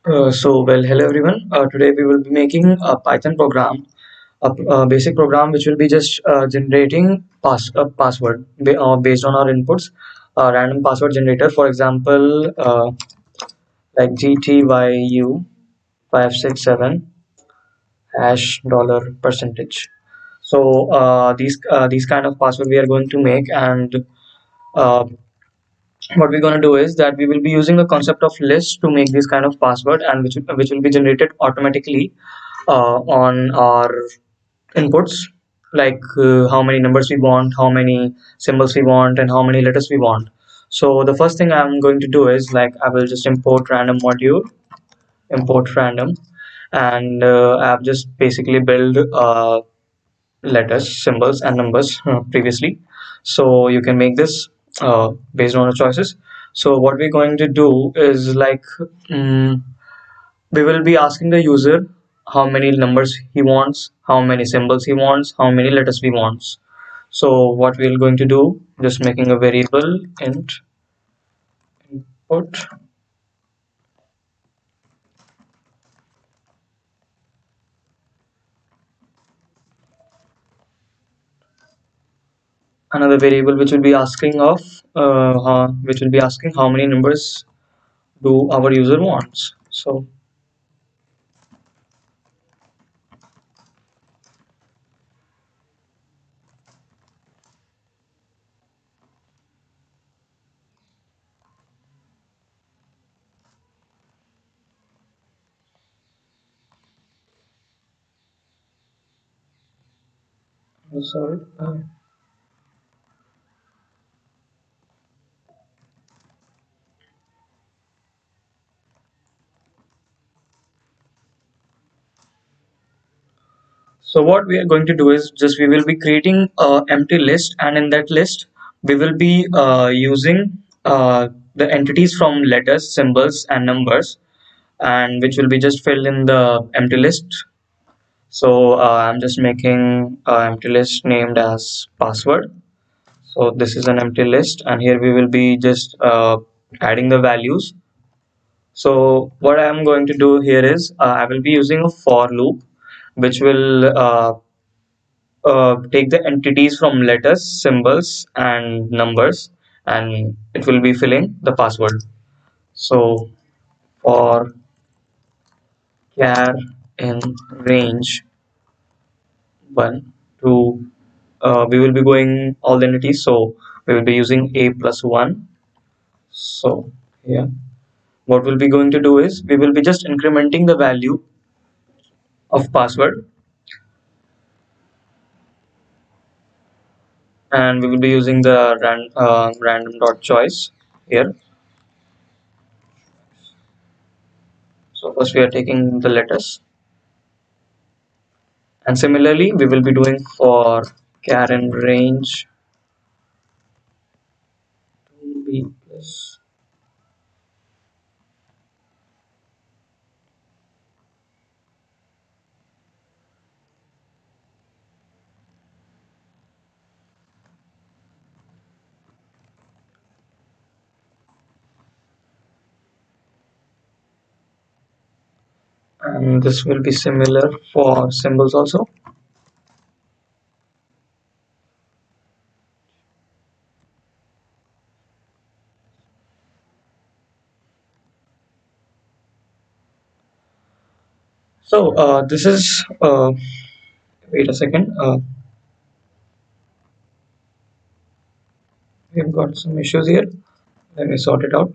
Hello everyone. Today we will be making a Python program, a basic program which will be just generating a password based on our inputs, a random password generator. For example, like GTYU 567 hash dollar percentage. These kind of password we are going to make, and uh, what we're going to do is that we will be using the concept of list to make this kind of password, and which will be generated automatically on our inputs, like how many numbers we want, how many symbols we want, and how many letters we want. So the first thing I'm going to do is, like, I will just import random module, import random, and I've just basically built letters, symbols, and numbers previously. So you can make this based on your choices. So what we're going to do is, like, um, we will be asking the user how many numbers he wants, how many symbols he wants, how many letters we wants. So what we're going to do, just making a variable int input, another variable which will be asking of which will be asking how many numbers do our user wants. So sorry. So what we are going to do is, just we will be creating a empty list, and in that list we will be using the entities from letters, symbols, and numbers, and which will be just filled in the empty list. So I'm just making an empty list named as password. So this is an empty list, and here we will be just adding the values. So what I'm going to do here is, I will be using a for loop, which will take the entities from letters, symbols, and numbers, and it will be filling the password. So for char in range 1 to, we will be going all the entities, so we will be using a plus 1. So yeah, what we'll be going to do is, we will be just incrementing the value of password, and we will be using the random dot choice here. So first we are taking the letters, and similarly we will be doing for char in range b plus, and this will be similar for symbols also. So this is wait a second, we've got some issues here, let me sort it out.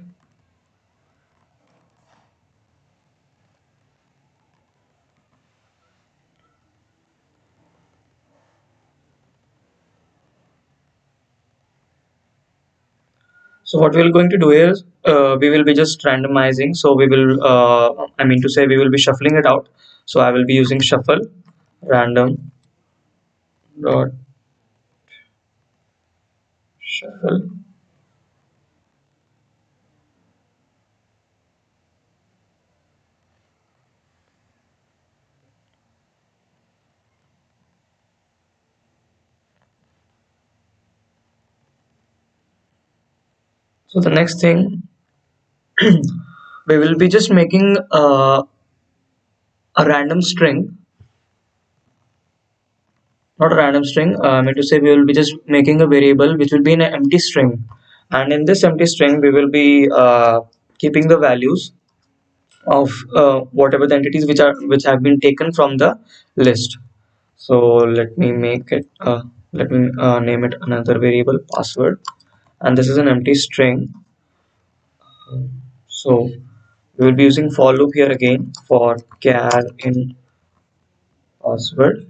So what we're going to do is, we will be just randomizing. So we will, I mean to say, we will be shuffling it out. So I will be using shuffle random dot shuffle. So the next thing we will be just making a random string, not a random string. I mean to say we will be just making a variable which will be an empty string, and in this empty string we will be keeping the values of whatever the entities which have been taken from the list. So let me make it. Let me name it another variable password, and this is an empty string. So we will be using for loop here again for char in password,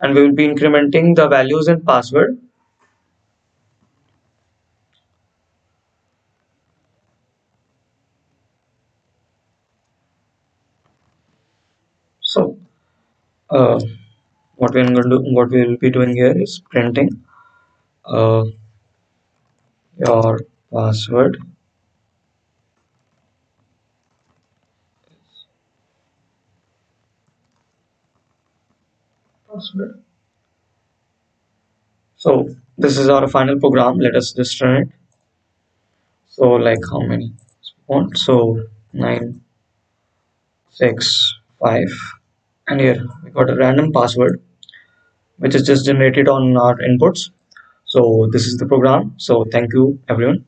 and we will be incrementing the values in password. So uh, what we will be doing here is printing uh, your password. So this is our final program. Let us just run it. So like how many want? So 965, and here we got a random password which is just generated on our inputs. So this is the program. So thank you everyone.